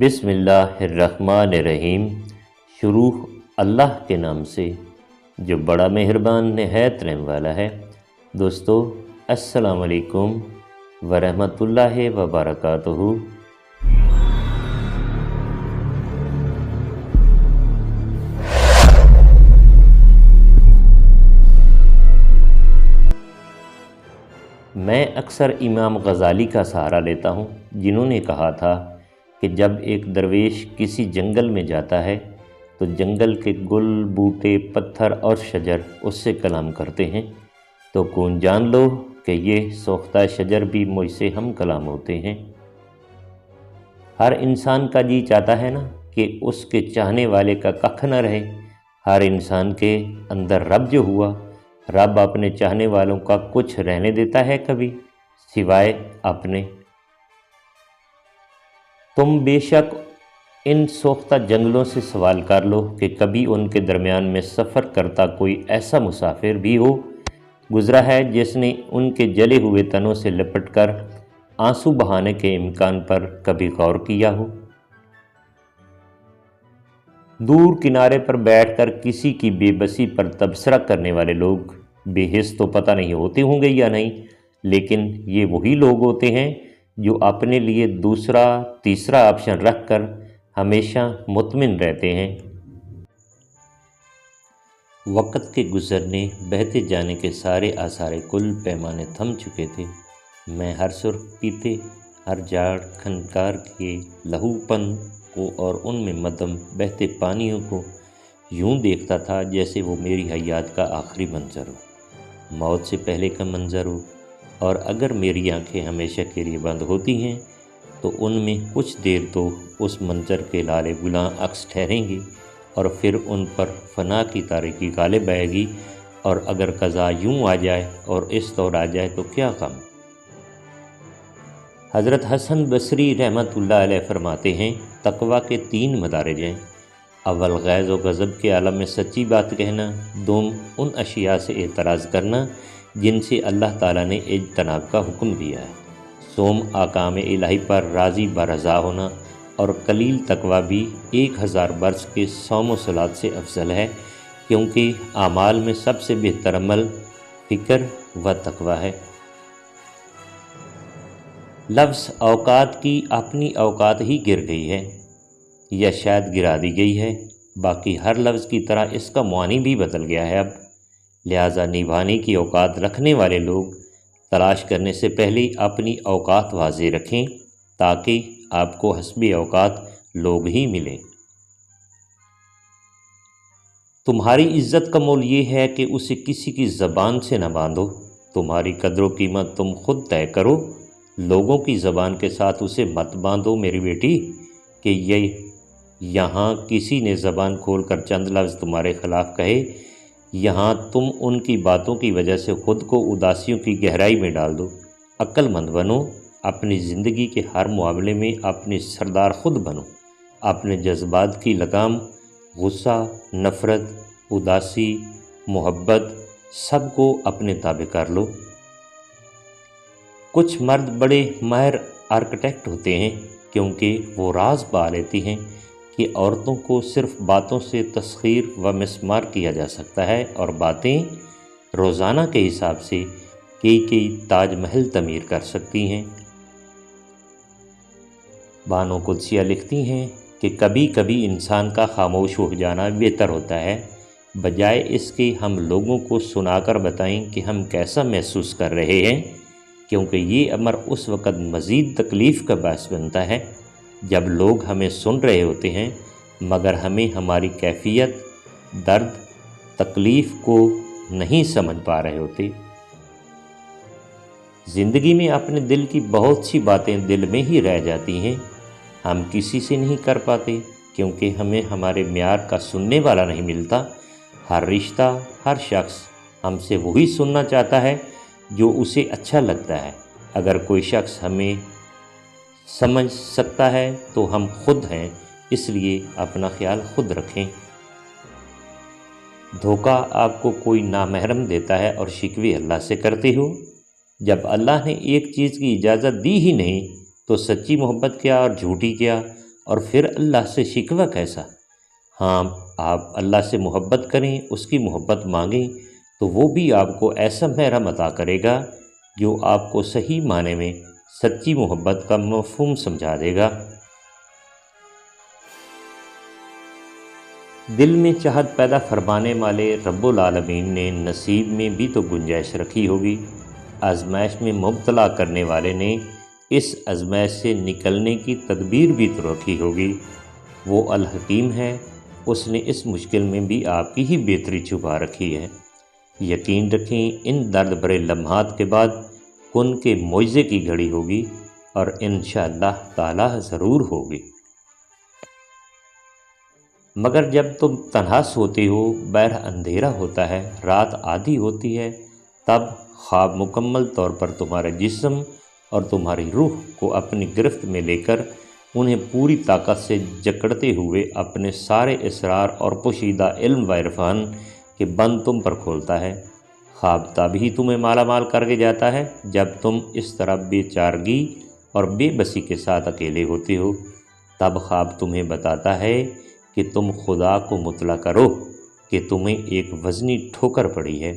بسم اللہ الرحمن الرحیم۔ شروع اللہ کے نام سے جو بڑا مہربان نہایت رحم والا ہے۔ دوستو السلام علیکم ورحمۃ اللہ وبرکاتہ۔ میں اکثر امام غزالی کا سہارا لیتا ہوں، جنہوں نے کہا تھا کہ جب ایک درویش کسی جنگل میں جاتا ہے تو جنگل کے گل، بوٹے، پتھر اور شجر اس سے کلام کرتے ہیں، تو کون جان لو کہ یہ سوختہ شجر بھی مجھ سے ہم کلام ہوتے ہیں۔ ہر انسان کا جی چاہتا ہے نا کہ اس کے چاہنے والے کا ککھ نہ رہے۔ ہر انسان کے اندر رب جو ہوا، رب اپنے چاہنے والوں کا کچھ رہنے دیتا ہے کبھی، سوائے اپنے۔ تم بے شک ان سوختہ جنگلوں سے سوال کر لو کہ کبھی ان کے درمیان میں سفر کرتا کوئی ایسا مسافر بھی ہو گزرا ہے جس نے ان کے جلے ہوئے تنوں سے لپٹ کر آنسو بہانے کے امکان پر کبھی غور کیا ہو۔ دور کنارے پر بیٹھ کر کسی کی بے بسی پر تبصرہ کرنے والے لوگ بے حس تو پتہ نہیں ہوتے ہوں گے یا نہیں، لیکن یہ وہی لوگ ہوتے ہیں جو اپنے لیے دوسرا تیسرا آپشن رکھ کر ہمیشہ مطمئن رہتے ہیں۔ وقت کے گزرنے، بہتے جانے کے سارے آثار کل پیمانے تھم چکے تھے۔ میں ہر سرخ پیتے، ہر جاڑ کھنکار کے لہو پن کو اور ان میں مدھم بہتے پانیوں کو یوں دیکھتا تھا جیسے وہ میری حیات کا آخری منظر ہو، موت سے پہلے کا منظر ہو، اور اگر میری آنکھیں ہمیشہ کے لیے بند ہوتی ہیں تو ان میں کچھ دیر تو اس منظر کے لالے گلاں عکس ٹھہریں گے، اور پھر ان پر فنا کی تاریکی غالب آئے گی، اور اگر قضا یوں آ جائے اور اس طور آ جائے تو کیا غم۔ حضرت حسن بصری رحمۃ اللہ علیہ فرماتے ہیں، تقویٰ کے 3 مدارج ہیں: اول غیظ و غضب کے عالم میں سچی بات کہنا، دوم ان اشیاء سے اعتراض کرنا جن سے اللہ تعالیٰ نے اجتناب کا حکم دیا ہے، سوم احکام الہی پر راضی برضا ہونا، اور قلیل تقویٰ بھی 1000 برس کے صوم و صلات سے افضل ہے، کیونکہ اعمال میں سب سے بہتر عمل فکر و تقویٰ ہے۔ لفظ اوقات کی اپنی اوقات ہی گر گئی ہے، یا شاید گرا دی گئی ہے، باقی ہر لفظ کی طرح اس کا معنی بھی بدل گیا ہے اب، لہٰذا نبھانے کی اوقات رکھنے والے لوگ تلاش کرنے سے پہلے اپنی اوقات واضح رکھیں تاکہ آپ کو حسب اوقات لوگ ہی ملیں۔ تمہاری عزت کا مول یہ ہے کہ اسے کسی کی زبان سے نہ باندھو، تمہاری قدر و قیمت تم خود طے کرو، لوگوں کی زبان کے ساتھ اسے مت باندھو میری بیٹی، کہ یہاں کسی نے زبان کھول کر چند لفظ تمہارے خلاف کہے، یہاں تم ان کی باتوں کی وجہ سے خود کو اداسیوں کی گہرائی میں ڈال دو۔ عقل مند بنو، اپنی زندگی کے ہر معاملے میں اپنی سردار خود بنو، اپنے جذبات کی لگام، غصہ، نفرت، اداسی، محبت، سب کو اپنے تابع کر لو۔ کچھ مرد بڑے ماہر آرکیٹیکٹ ہوتے ہیں کیونکہ وہ راز پا لیتے ہیں کہ عورتوں کو صرف باتوں سے تسخیر و مسمار کیا جا سکتا ہے، اور باتیں روزانہ کے حساب سے کئی تاج محل تعمیر کر سکتی ہیں۔ بانو قدسیہ لکھتی ہیں کہ کبھی کبھی انسان کا خاموش ہو جانا بہتر ہوتا ہے، بجائے اس کے ہم لوگوں کو سنا کر بتائیں کہ ہم کیسا محسوس کر رہے ہیں، کیونکہ یہ امر اس وقت مزید تکلیف کا باعث بنتا ہے جب لوگ ہمیں سن رہے ہوتے ہیں مگر ہمیں ہماری کیفیت، درد، تکلیف کو نہیں سمجھ پا رہے ہوتے۔ زندگی میں اپنے دل کی بہت سی باتیں دل میں ہی رہ جاتی ہیں، ہم کسی سے نہیں کر پاتے کیونکہ ہمیں ہمارے معیار کا سننے والا نہیں ملتا۔ ہر رشتہ، ہر شخص ہم سے وہی سننا چاہتا ہے جو اسے اچھا لگتا ہے۔ اگر کوئی شخص ہمیں سمجھ سکتا ہے تو ہم خود ہیں، اس لیے اپنا خیال خود رکھیں۔ دھوکہ آپ کو کوئی نامحرم دیتا ہے اور شکوے اللہ سے کرتے ہو۔ جب اللہ نے ایک چیز کی اجازت دی ہی نہیں تو سچی محبت کیا اور جھوٹی کیا، اور پھر اللہ سے شکوہ کیسا؟ ہاں، آپ اللہ سے محبت کریں، اس کی محبت مانگیں تو وہ بھی آپ کو ایسا محرم عطا کرے گا جو آپ کو صحیح معنی میں سچی محبت کا مفہوم سمجھا دے گا۔ دل میں چاہت پیدا فرمانے والے رب العالمین نے نصیب میں بھی تو گنجائش رکھی ہوگی، آزمائش میں مبتلا کرنے والے نے اس آزمائش سے نکلنے کی تدبیر بھی تو رکھی ہوگی۔ وہ الحکیم ہے، اس نے اس مشکل میں بھی آپ کی ہی بہتری چھپا رکھی ہے۔ یقین رکھیں، ان درد بھرے لمحات کے بعد کن کے معجزے کی گھڑی ہوگی، اور انشاءاللہ تعالی ضرور ہوگی۔ مگر جب تم تنہا سوتے ہو، بہر اندھیرا ہوتا ہے، رات آدھی ہوتی ہے، تب خواب مکمل طور پر تمہارے جسم اور تمہاری روح کو اپنی گرفت میں لے کر انہیں پوری طاقت سے جکڑتے ہوئے اپنے سارے اسرار اور پوشیدہ علم و عرفان کے بند تم پر کھولتا ہے۔ خواب تب ہی تمہیں مالا مال کر کے جاتا ہے جب تم اس طرح بے چارگی اور بے بسی کے ساتھ اکیلے ہوتے ہو۔ تب خواب تمہیں بتاتا ہے کہ تم خدا کو مطلع کرو کہ تمہیں ایک وزنی ٹھوکر پڑی ہے۔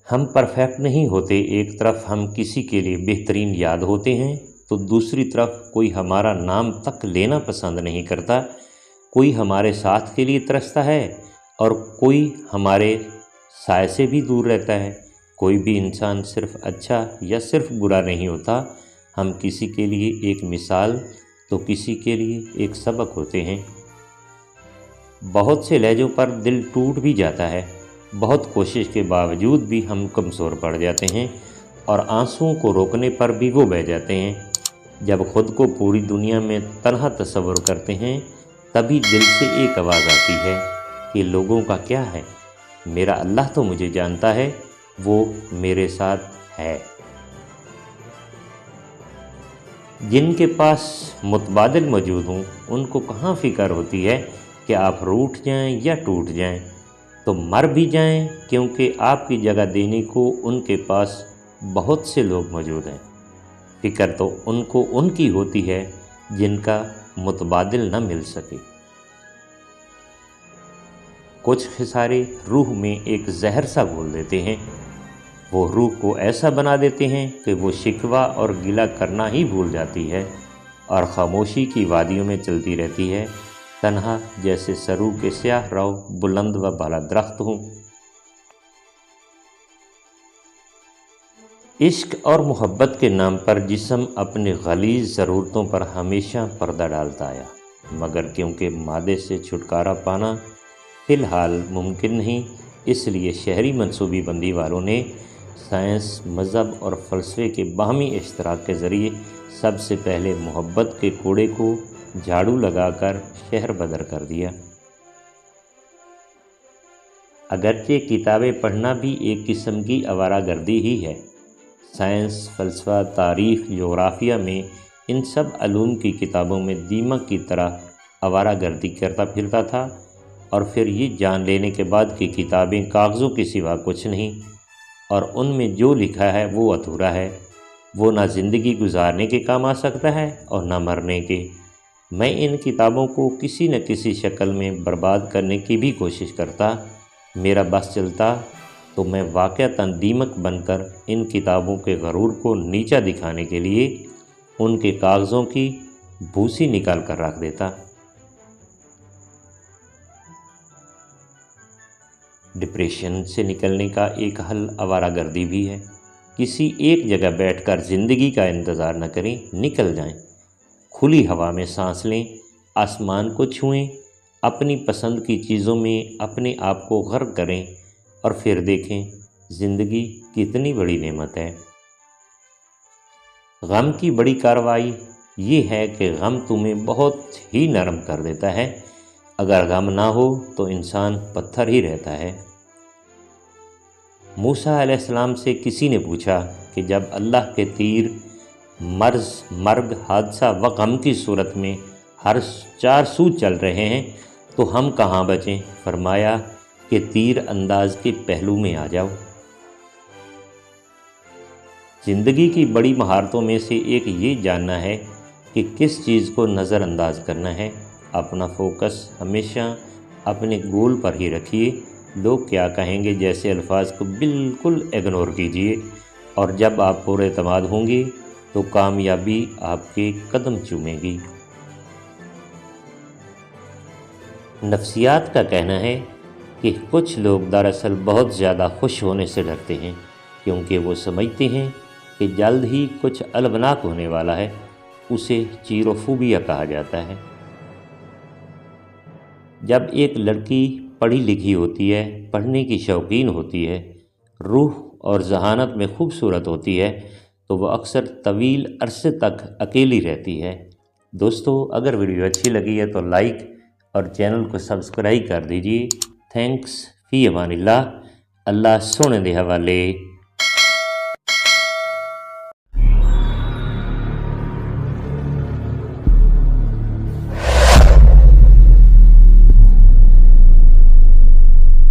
ہم پرفیکٹ نہیں ہوتے، ایک طرف ہم کسی کے لیے بہترین یاد ہوتے ہیں تو دوسری طرف کوئی ہمارا نام تک لینا پسند نہیں کرتا، کوئی ہمارے ساتھ کے لیے ترستا ہے اور کوئی ہمارے سائے سے بھی دور رہتا ہے۔ کوئی بھی انسان صرف اچھا یا صرف برا نہیں ہوتا، ہم کسی کے لیے ایک مثال تو کسی کے لیے ایک سبق ہوتے ہیں۔ بہت سے لہجوں پر دل ٹوٹ بھی جاتا ہے، بہت کوشش کے باوجود بھی ہم کمزور پڑ جاتے ہیں اور آنسوؤں کو روکنے پر بھی وہ بہہ جاتے ہیں۔ جب خود کو پوری دنیا میں تنہا تصور کرتے ہیں تبھی دل سے ایک آواز آتی ہے کہ لوگوں کا کیا ہے، میرا اللہ تو مجھے جانتا ہے، وہ میرے ساتھ ہے۔ جن کے پاس متبادل موجود ہوں ان کو کہاں فکر ہوتی ہے کہ آپ روٹھ جائیں یا ٹوٹ جائیں، تو مر بھی جائیں، کیونکہ آپ کی جگہ دینے کو ان کے پاس بہت سے لوگ موجود ہیں۔ فکر تو ان کو ان کی ہوتی ہے جن کا متبادل نہ مل سکے۔ کچھ خسارے روح میں ایک زہر سا گھول دیتے ہیں، وہ روح کو ایسا بنا دیتے ہیں کہ وہ شکوہ اور گلہ کرنا ہی بھول جاتی ہے اور خاموشی کی وادیوں میں چلتی رہتی ہے، تنہا جیسے سرو کے سیاہ رو بلند و بالا درخت ہوں۔ عشق اور محبت کے نام پر جسم اپنی غلیظ ضرورتوں پر ہمیشہ پردہ ڈالتا آیا، مگر کیونکہ مادے سے چھٹکارا پانا فی الحال ممکن نہیں، اس لیے شہری منصوبی بندی والوں نے سائنس، مذہب اور فلسفے کے باہمی اشتراک کے ذریعے سب سے پہلے محبت کے کوڑے کو جھاڑو لگا کر شہر بدر کر دیا۔ اگرچہ کتابیں پڑھنا بھی ایک قسم کی آوارہ گردی ہی ہے، سائنس، فلسفہ، تاریخ، جغرافیہ میں ان سب علوم کی کتابوں میں دیمک کی طرح آوارہ گردی کرتا پھرتا تھا، اور پھر یہ جان لینے کے بعد کہ کتابیں کاغذوں کے سوا کچھ نہیں اور ان میں جو لکھا ہے وہ ادھورا ہے، وہ نہ زندگی گزارنے کے کام آ سکتا ہے اور نہ مرنے کے، میں ان کتابوں کو کسی نہ کسی شکل میں برباد کرنے کی بھی کوشش کرتا۔ میرا بس چلتا تو میں واقعتاً دیمک بن کر ان کتابوں کے غرور کو نیچا دکھانے کے لیے ان کے کاغذوں کی بھوسی نکال کر رکھ دیتا۔ ڈپریشن سے نکلنے کا ایک حل آوارہ گردی بھی ہے۔ کسی ایک جگہ بیٹھ کر زندگی کا انتظار نہ کریں، نکل جائیں، کھلی ہوا میں سانس لیں، آسمان کو چھوئیں، اپنی پسند کی چیزوں میں اپنے آپ کو غرق کریں اور پھر دیکھیں زندگی کتنی بڑی نعمت ہے۔ غم کی بڑی کارروائی یہ ہے کہ غم تمہیں بہت ہی نرم کر دیتا ہے، اگر غم نہ ہو تو انسان پتھر ہی رہتا ہے۔ موسیٰ علیہ السلام سے کسی نے پوچھا کہ جب اللہ کے تیر مرض، مرگ، حادثہ و غم کی صورت میں ہر 4 سو چل رہے ہیں تو ہم کہاں بچیں؟ فرمایا کہ تیر انداز کے پہلو میں آ جاؤ۔ زندگی کی بڑی مہارتوں میں سے ایک یہ جاننا ہے کہ کس چیز کو نظر انداز کرنا ہے۔ اپنا فوکس ہمیشہ اپنے گول پر ہی رکھیے۔ لوگ کیا کہیں گے جیسے الفاظ کو بالکل اگنور کیجیے، اور جب آپ پر اعتماد ہوں گے تو کامیابی آپ کے قدم چومے گی۔ نفسیات کا کہنا ہے کہ کچھ لوگ دراصل بہت زیادہ خوش ہونے سے ڈرتے ہیں، کیونکہ وہ سمجھتے ہیں کہ جلد ہی کچھ المناک ہونے والا ہے۔ اسے چیروفوبیا کہا جاتا ہے۔ جب ایک لڑکی پڑھی لکھی ہوتی ہے، پڑھنے کی شوقین ہوتی ہے، روح اور ذہانت میں خوبصورت ہوتی ہے، تو وہ اکثر طویل عرصے تک اکیلی رہتی ہے۔ دوستو، اگر ویڈیو اچھی لگی ہے تو لائک اور چینل کو سبسکرائب کر دیجیے۔ تھینکس، فی امان اللہ۔ اللہ سونے دے حوالے۔